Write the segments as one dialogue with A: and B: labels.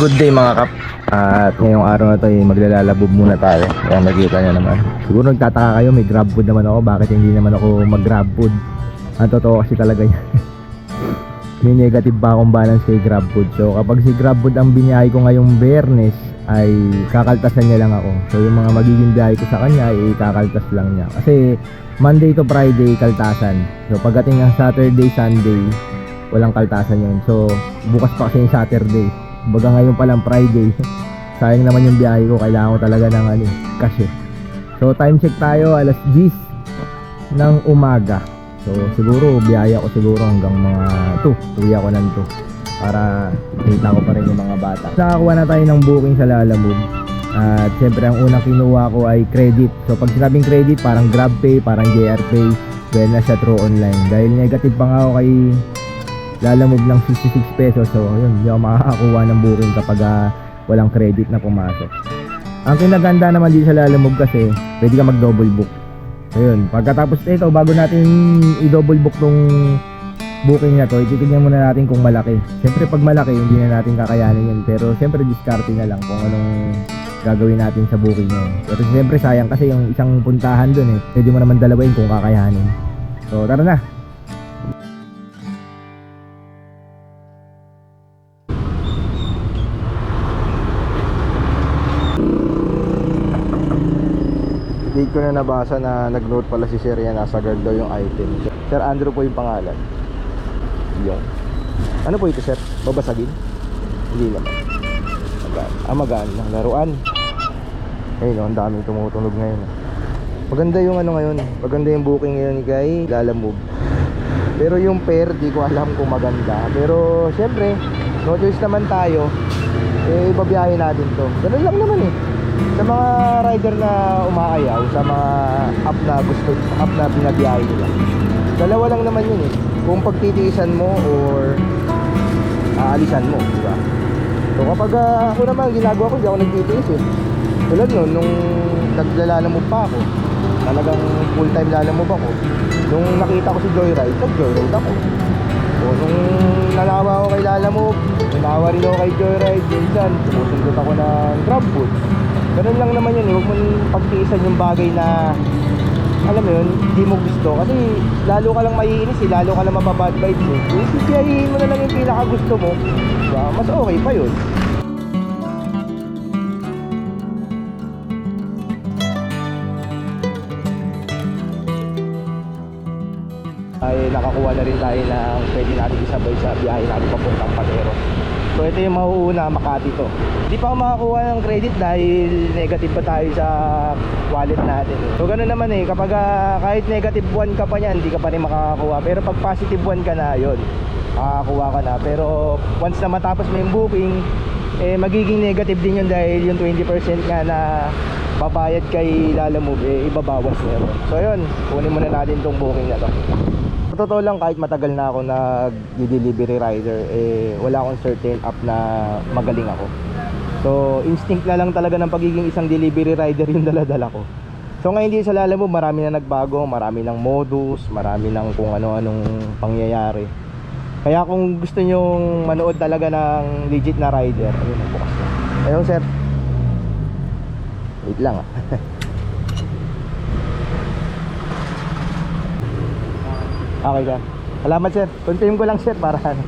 A: Good day mga kap. At ngayong araw na to ay maglalalabob muna tayo. Kaya nakikita nyo naman. Siguro nagtataka kayo, may grab food naman ako. Bakit hindi naman ako mag grab food? Ang totoo kasi talaga yan. May negative pa akong balance kay grab food. So kapag si grab food ang biniyahe ko ngayong Biyernes, ay kakaltasan niya lang ako. So yung mga magiging biyahe ko sa kanya ay kakaltas lang niya. Kasi Monday to Friday kaltasan. So pagdating ng Saturday, Sunday, walang kaltasan yun. So bukas pa kasi yung Saturday. Baga ngayon pa lang Friday. Sayang naman yung biyahe ko. Kailangan ko talaga ng cash eh. So time check tayo, alas 10 ng umaga. So siguro biyahe ako siguro hanggang mga 2. Uwi ako ng 2 para kita ko pa rin yung mga bata. Nakakuha na tayo ng booking sa Lalamove. At syempre ang unang kinuha ko ay credit. So pag sinabing credit, parang GrabPay, parang JRPay, well na siya through online. Dahil negative pa nga ako kay Lalamove ng 66 pesos. So yun, hindi ako makakakuha ng booking kapag walang credit na pumasok. Ang kinaganda naman dito sa Lalamove kasi pwede ka mag double book. So yun, pagkatapos nito, bago natin i-double book tong booking na to, ititignan muna natin kung malaki. Siyempre pag malaki, hindi na natin kakayanin yun. Pero siyempre discarte na lang kung anong gagawin natin sa booking na yun. Pero siyempre sayang kasi yung isang puntahan dun eh. Pwede mo naman dalawain kung kakayanin. So tara na. Hindi ko na nabasa na nag-note pala si Sir yan, nasa guard daw yung item. Sir Andrew po yung pangalan. Yung ano po ito sir? Babasagin? Hindi naman. Magaan ng laruan. Ayun o, ang daming tumutunog ngayon. Maganda yung ano ngayon. Maganda yung booking ngayon kay Lalamove. Pero yung pair, di ko alam kung maganda. Pero syempre, no choice naman tayo. Eh, ibabiyahin natin to. Ganun lang naman eh. Sa mga rider na umaayaw, sa mga app na gusto, app na binabiyahe nila, dalawa lang naman yun eh. Kung pagtitiisan mo or aalisan mo, di ba? So kapag ako naman ginagawa ko, hindi ako nagtitiis eh. Tulad nun, nung naglalalamove pa ako, talagang full time lalamove ako. Nung nakita ko si Joyride, nag-joyride ako. So nung nalawa ako kay Lalamove, nalawa rin ako kay Joyride, minsan sumusundot ako ng grab food. Ganun lang naman yun eh. Huwag mo pagtiisan yung bagay na alam mo yun, hindi mo gusto. Kasi lalo ka lang maiinis eh, lalo ka lang mababad vibes eh. Isipiyahin mo na lang yung pinaka gusto mo, diba? Mas okay pa yun. Ay nakakuha na rin tayo ng pwede natin isabay sa biyahe natin papuntang Padero. So ito yung mauuna, Makati to. Hindi pa ako makakuha ng credit dahil negative pa tayo sa wallet natin. So ganoon naman eh, kapag kahit negative 1 ka pa niyan, hindi ka pa rin makakakuha. Pero pag positive 1 ka na, yun, makakakuha ka na. Pero once na matapos mo yung booking, eh magiging negative din yun dahil yung 20% nga na babayad kay Lalamove, eh ibabawas na yun. So yun, kunin muna natin tong booking na to. Sa totoo lang, kahit matagal na ako nag-delivery rider, eh wala akong certain app na magaling ako. So instinct na lang talaga ng pagiging isang delivery rider yung daladala ko. So ngayon dito sa Lalamove, marami na nagbago, marami ng modus, marami ng kung ano-anong pangyayari. Kaya kung gusto nyong manood talaga ng legit na rider, ayun, bukas na. Ayun sir, wait lang Okay ka. Salamat sir. Confirm ko lang sir para ano.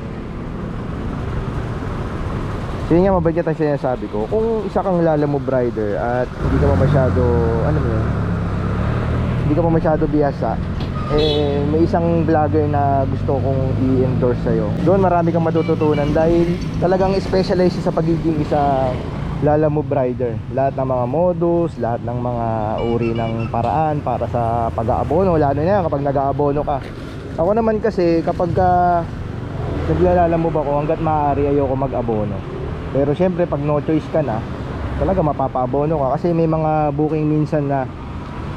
A: Sige nga, mabait ang sinasabi ko. Kung isa kang Lalamove rider at hindi ka pa masyado, ano mo yun, hindi ka pa masyado biyasa, eh may isang vlogger na gusto kong i-endorse sa'yo. Doon marami kang matututunan dahil talagang specialized sa pagiging isang Lalamove rider. Lahat ng mga modus, lahat ng mga uri ng paraan para sa pag-aabono, lalo na yan kapag nag-aabono ka. Ako naman kasi kapag naglalamove ako, hanggat maaari ayoko mag-abono. Pero syempre pag no choice ka na, talaga mapapa-abono ka. Kasi may mga booking minsan na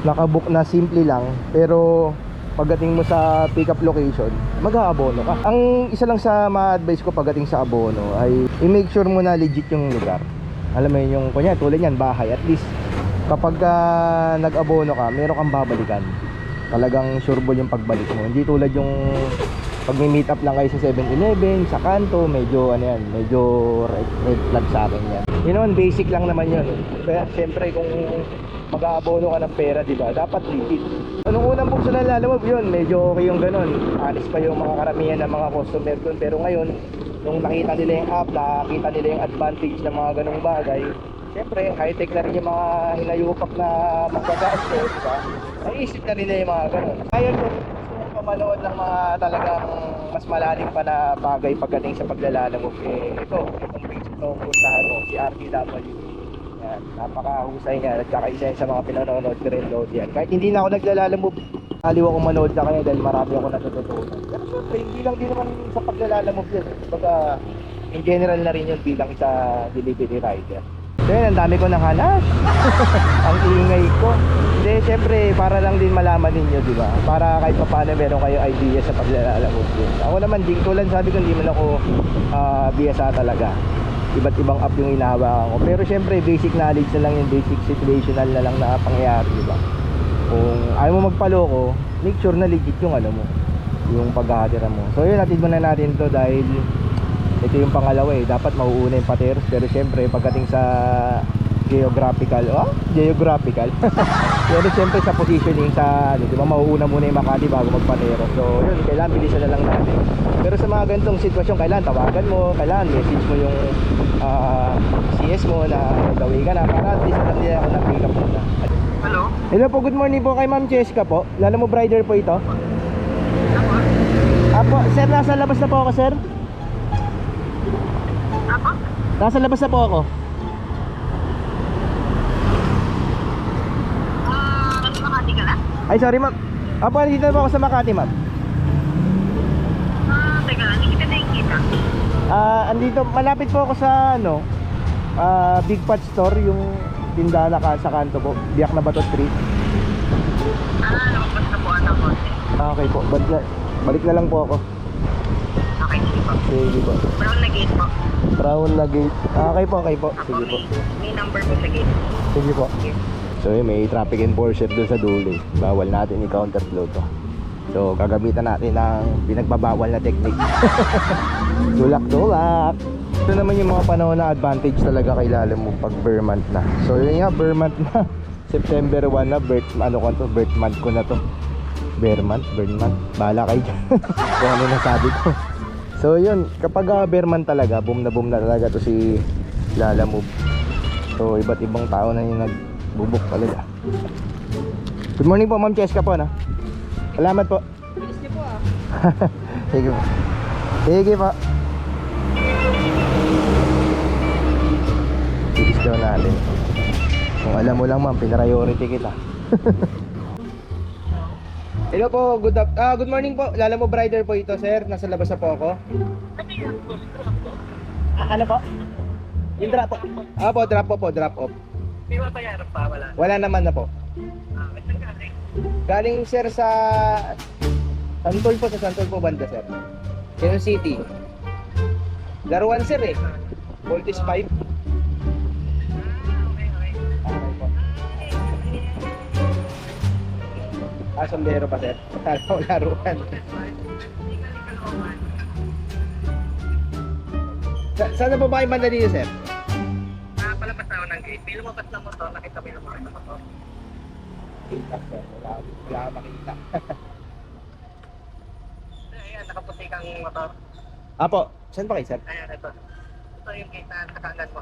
A: nakabook na simple lang, pero pagdating mo sa pick up location, mag-aabono ka. Ang isa lang sa ma-advise ko pagdating sa abono ay i-make sure mo na legit yung lugar. Alam mo yun, yung kunya tulad yan, bahay, at least kapag nag-abono ka, meron kang babalikan. Talagang sureball yung pagbalik mo. Hindi tulad yung Pag may meet up lang kayo sa 7-Eleven, sa kanto, medyo ano yan, medyo red flag sa akin yan. Yun naman, basic lang naman yun. Kaya syempre kung mag-aabono ka ng pera, di ba? Dapat legit. Anong unang buksan na lalamove yun, medyo okay yung ganun. Honest pa yung mga karamihan ng mga customer doon. Pero ngayon, nung nakita nila yung app, nakita nila yung advantage ng mga ganung bagay, syempre, high-tech na rin yung mga hinayupak na magkagasto, di ba? Naisip na nila yung mga ganun. Ngayon, kung gusto mong pamanood ng mga talagang mas malalim pa na bagay pagdating sa paglalamove, itong page itong puntahan mo, si RTW. Yan, napakahusay niya at saka isa sa mga pinanonood ko rin load yan. Kahit hindi na ako naglalamove, aliw ako manood na kanya dahil marami ako natututunan. Pero syempre, hindi lang din naman sa paglalamove yan. Baga, in general na rin yun bilang sa delivery rider. So yun, ang dami ko nakalas. Ang ingay ko. Hindi, syempre, para lang din malaman ninyo, di ba? Para kahit pa paano meron kayo idea sa paglalamove yun. Ako naman, din tulad sabi ko, hindi man ako biyasa talaga. Iba't ibang app yung inahawakan ko. Pero syempre, basic knowledge na lang yung basic situational na lang na pangyayari, di ba? Kung ayaw mo magpaloko, make sure na legit yung ano mo, yung paghahatira mo. So yun, natin muna natin to dahil ito yung pangalawa eh. Dapat mauuna yung pateros. Pero syempre, pagdating sa geographical, pero syempre sa positioning sa, di ba, mauuna muna yung Makati bago magpateros. So yun, kailangan bilisan na lang natin. Pero sa mga ganitong sitwasyon, kailangan tawagan mo, kailangan message mo yung CS mo na gawin ka na para at least alam nila ako na pick up muna.
B: Hello?
A: Hello po, good morning po kay Ma'am Jessica po. Lalamove rider po ito. Apo, sir, nasa labas na po ako, sir.
B: Apa?
A: Nasa labas na po ako.
B: Makati ka na?
A: Ay, sorry ma'am. Apo, nandito na po ako sa Makati, ma'am.
B: Teka lang, hindi kita nakikita.
A: Andito, malapit po ako sa ano, Big Pot Store, yung tindahan na sa kanto po, Biak na Bato Street.
B: Lumabas na po ata ko.
A: Okay po, balik na lang po ako.
B: Okay, sige po.
A: Sige po.
B: Brown na gate po.
A: Brown na gate. Okay po, okay po. Sige po.
B: May number po sa gate.
A: Sige po. So yun, may traffic enforcer doon sa dulo. Bawal natin i-counterflow to. So gagamitan natin ng pinagbabawal na technique. Tulak-tulak. Ito naman yung mga panahon na advantage talaga kay Lalamove pag bare month na. So yun nga, bare month na. September 1 na, birth month ko na to. Bare month. Bahala kayo dyan. Kung ano nasabi ko. So yun, kapag bare month talaga, boom na talaga to si Lalamove. So iba't ibang tao na yung nagbubuk talaga. Good morning po, Ma'am Cheska po, no? Salamat po.
B: Bilis niyo po
A: Sige po. Sige po. Bilis daw natin. Kung alam mo lang, ma'am, priority kita. Hello po, good morning po. Lalamove rider po ito, sir. Nasa labas na po ako. Ano po? Yung drop po. Drop off.
B: May mabayaran pa, wala.
A: Wala naman na po.
B: Ito galing.
A: Galing sir sa Santol po banda, sir. Quezon City. Laruan sir eh. Voltage 5.
B: Okay.
A: Okay po. Sombrero pa sir. Laruan. Saan na po ba yung banda dito, sir?
B: Palabas na ako ng gate. May lumabas na motor. Nakita mo yung lumabas na motor.
A: Wala ka makita.
B: Ayan, nakaputi kang motor.
A: Apo, saan pa kayo, sir?
B: Ayan, ito. Ito yung gate na nakaangan mo.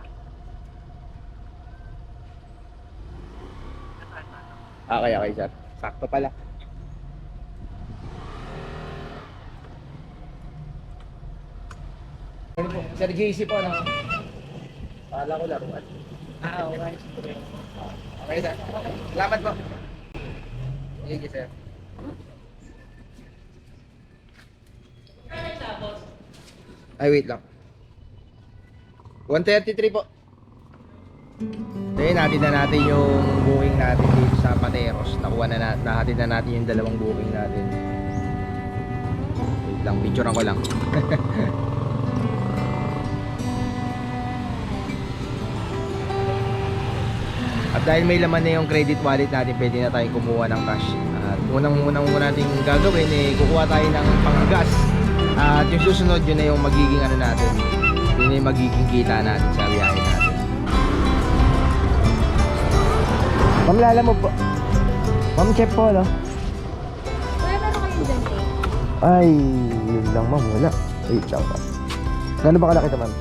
A: Okay, sir. Sakto pala. Sir JC po, no? Akala ko laruan.
B: Okay.
A: Okay, sir. Salamat po. Sige, sir. Ay, wait lang. 133 po. Then, natin na natin yung booking natin dito sa Pateros. Nakuha na natin na natin yung dalawang booking natin. Wait lang, picturean ko lang. At dahil may laman na yung credit wallet natin, pwede na tayong kumuha ng cash. At unang natin gagawin, kukuha tayo ng panggas At yung susunod, yun na yung magiging ano natin. Yun na yung magiging kita natin sa biyahe natin. Ma'am, lala mo po. Ma'am, chef po, no?
C: Wala na kayo dyan eh.
A: Ay, yun lang ma'am, wala. Wait lang ma'am. Gano'n ba kalaki ito ma'am?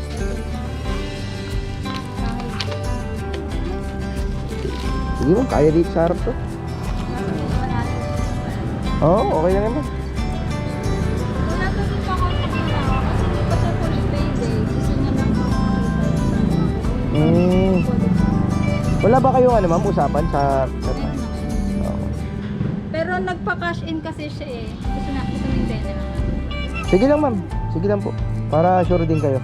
A: Sige ma'am, kaya dito sa harap to. Oo, okay lang naman.
C: Wala to din pa konti na ako kasi di pa sa first payday. Gusto niya lang
A: Wala ba kayong ano ma'am, usapan sa...
C: Pero nagpa-cash in kasi siya eh. Gusto mo yung benta lang.
A: Sige lang ma'am, sige lang po. Para sure din kayo.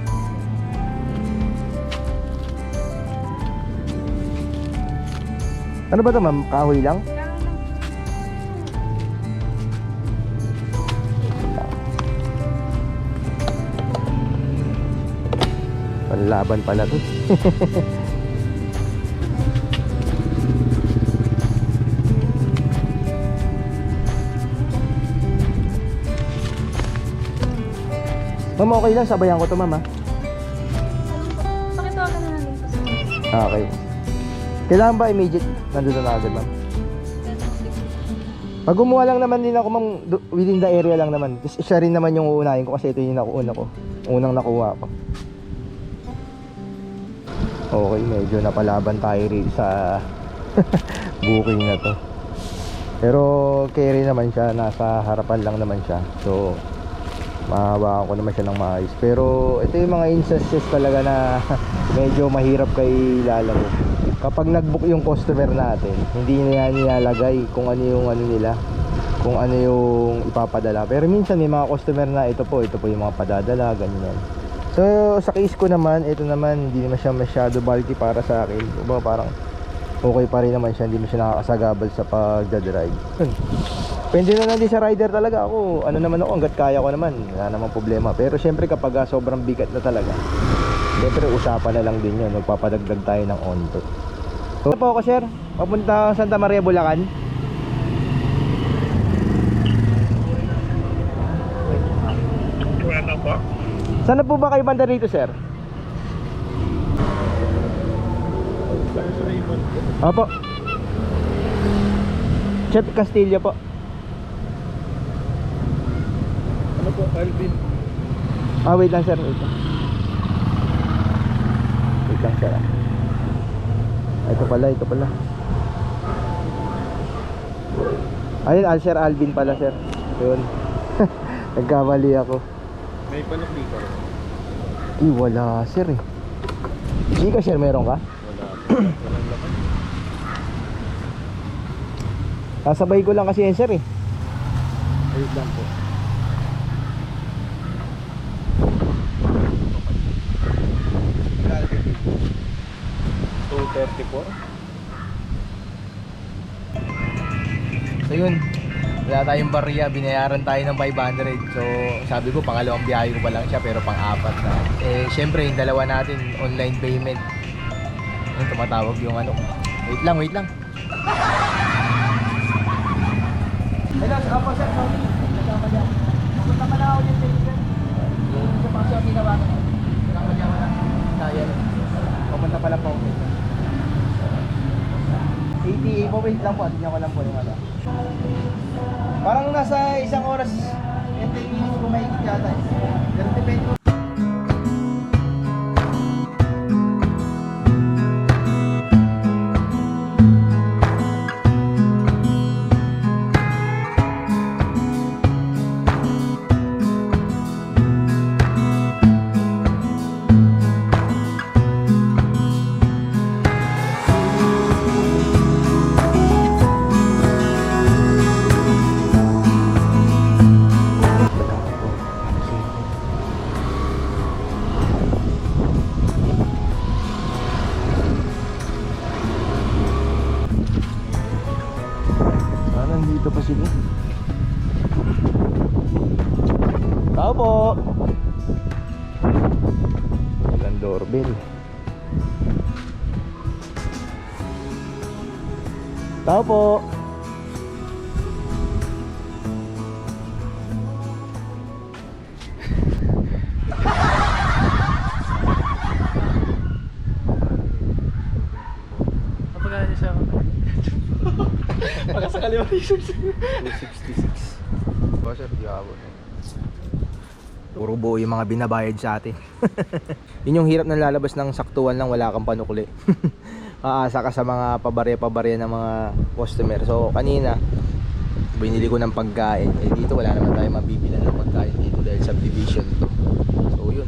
A: Ano ba ito ma'am? Kahoy lang? Panlaban pala to. Ma'am, okay lang, sabayan ko to ma'am ha.
C: Pakitawagan na lang dito sa
A: Okay. Kailangan ba immediate nandun na agad ma'am? Pag gumawa lang naman din ako ma'am, within the area lang naman. Kasi siya rin naman yung uunahin ko kasi ito yung nakuuna ko. Unang nakuha ko. Okay, medyo napalaban tayo rin sa booking na to. Pero carry naman siya, nasa harapan lang naman siya. So mahawakan ko naman siya ng maayos. Pero ito yung mga instances talaga na medyo mahirap kay lalaro. Kapag nag-book yung customer natin, hindi niya nilalagay kung ano yung ano nila, kung ano yung ipapadala. Pero minsan may mga customer na ito po yung mga padadala, ganyan. So sa case ko naman, ito naman hindi naman siya masyado bulky para sa akin. Diba, parang okay pa rin naman siya, hindi mo siya nakakasagabal sa pagdadrive. Pwede na lang din sa rider talaga ako. Ano naman ako, hanggat kaya ko naman, wala namang problema. Pero syempre kapag sobrang bigat na talaga, syempre usapan na lang din yun, magpapadagdag tayo ng onto. So po ako sir, papunta Santa Maria, Bulacan.
B: Ano po?
A: Saan na po ba kayo banda rito sir? Opo. Chef Castillo po.
B: Ano po, Alvin?
A: Wait lang sir, wait lang. Wait lang sir. Ito pala. Ayun, Sir Alvin pala sir. Ayun. Nagkamali ako.
B: May panok dito.
A: Wala sir eh. Gcash sir, meron ka?
B: Wala. Walang laman.
A: Sasabay ko lang kasi yan sir eh.
B: Ayun lang po. Alvin. 234.
A: So yun, wala tayong barya, binayaran tayo ng 500. So sabi ko pangalawang biyahe ko pa lang siya pero pang-apat na. Eh syempre yung dalawa natin online payment. Ayun, tumatawag yung ano. Wait lang. Hello, ako sir, sorry. Kasama niya. Pupunta pa na ako dyan sa Ligan. Yung sa pasyo ang ginawa ko. Kasama niya wala. Kaya. Pupunta pa lang po. 88 po, wait lang po. Tignan ko lang po yung ano. Parang nasa isang oras and 10 minutes po may yata. Pero depende po. Nandito pa sila. Tao po. Walang doorbell. Tao po. 266. Ba sir, di abot. Puro buo yung mga binabayad sa atin. Yun yung hirap na lalabas ng saktuan lang, wala kang panukli. Aasa ka sa mga pabarya-pabarya ng mga customer. So kanina binili ko ng pagkain. Eh dito wala naman tayo mabibilan ng pagkain dito dahil subdivision to. So yun,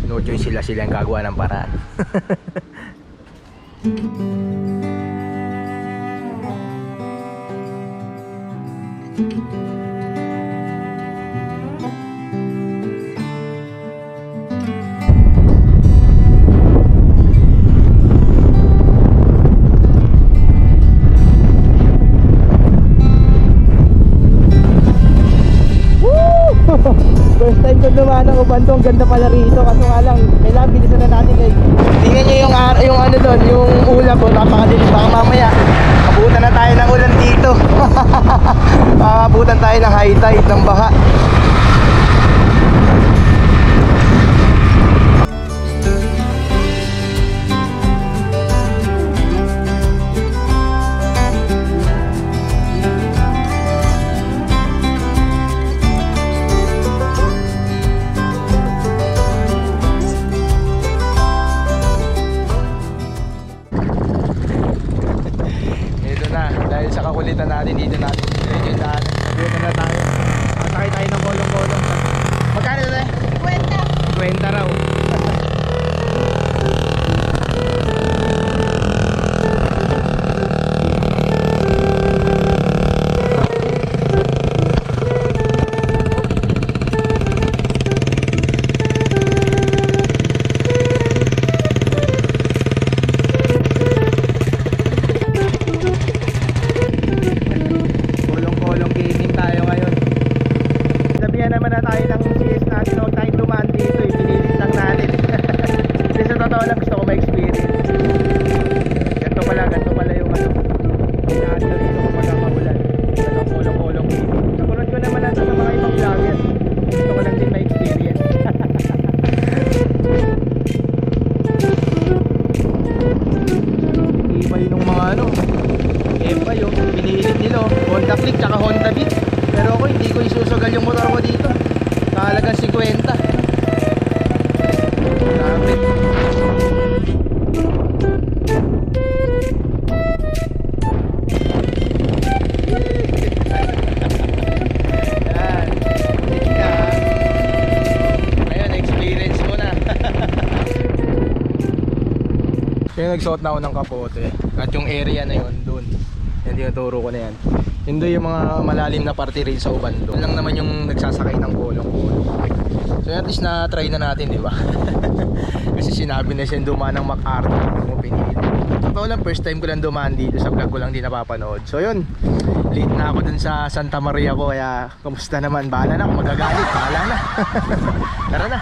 A: no choice, sila ang gagawa ng paraan. First time ko dumaan ng Ubanto, ang ganda pala rito. Kaso nga lang, kailangan bilisan na natin guys. Tingnan nyo yung ano doon, yung ulap po, napakadilim. Baka mamaya, abutan na tayo ng ulan dito. Abutan tayo ng high tide, ng baha. Dahil sa kakulitan natin dito natin yung daan. Dito na tayo. Masakay tayo ng kolong-kolong. Magkano na? 50. 50 raw. Honda Click tsaka Honda Beat. Pero ako hindi ko isusugal yung motor ko dito. Kahalagang 50. Grabe. Yan. Tika. Ayun, experience mo na. Kaya nagsuot na ako ng kapote. At yung area na yun, dun. Yan, tinuturo ko na yan. Hindi yung mga malalim na parte rin sa Ubando. Lang naman yung nagsasakay ng kolong-kolong. So at least na-try na natin, di ba? Kasi sinabi na siya dumaan ng MacArthur mo pinili. Totoo lang, first time ko lang dumaan dito. Sa vlog ko lang din napapanood. So yun, late na ako dun sa Santa Maria ko. Kaya kumusta naman? Bahala na, kung magagalit, bahala na. Tara na,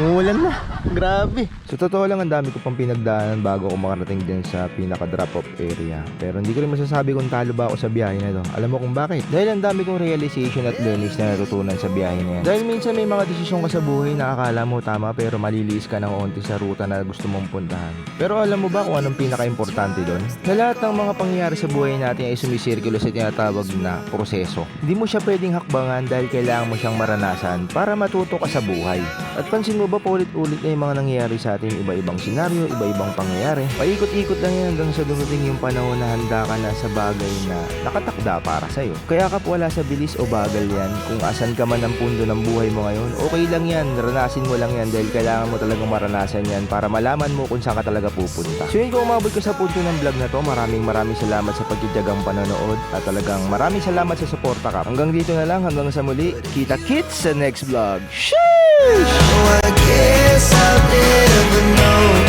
A: umulan na. Grabe. So totoo lang, ang dami ko pang pinagdaanan bago ako makarating din sa pinaka drop off area. Pero hindi ko rin masasabi kung talo ba ako sa biyahe na to. Alam mo kung bakit? Dahil ang dami kong realization at learnings na natutunan sa biyahe na yan. Dahil minsan may mga desisyon ka sa buhay na akala mo tama pero maliliis ka ng onti sa ruta na gusto mong puntahan. Pero alam mo ba kung anong pinaka-importante doon? Na lahat ng mga pangyayari sa buhay natin ay sumisirkulo sa tinatawag na proseso. Hindi mo siya pwedeng hakbangan dahil kailangan mo siyang maranasan para matuto ka sa buhay. At pansin mo ba paulit-ulit na yung mga nangyayari sa ating iba-ibang senaryo, iba-ibang pangyayari. Paikot-ikot lang yan hanggang sa dumating yung panahon na handa ka na sa bagay na nakatakda para sa'yo. Kaya kap wala sa bilis o bagal yan. Kung asan ka man ang pundo ng buhay mo ngayon, okay lang yan. Ranasin mo lang yan dahil kailangan mo talagang maranasan yan para malaman mo kung saan ka talaga pupunta. So yun, kung umabot ka sa punto ng vlog na to, maraming salamat sa pagkityagang panonood at talagang maraming salamat sa suporta ka. Hanggang dito na lang, hanggang sa muli. Kita-kits sa next vlog. Sheesh!
D: I guess I'll never know.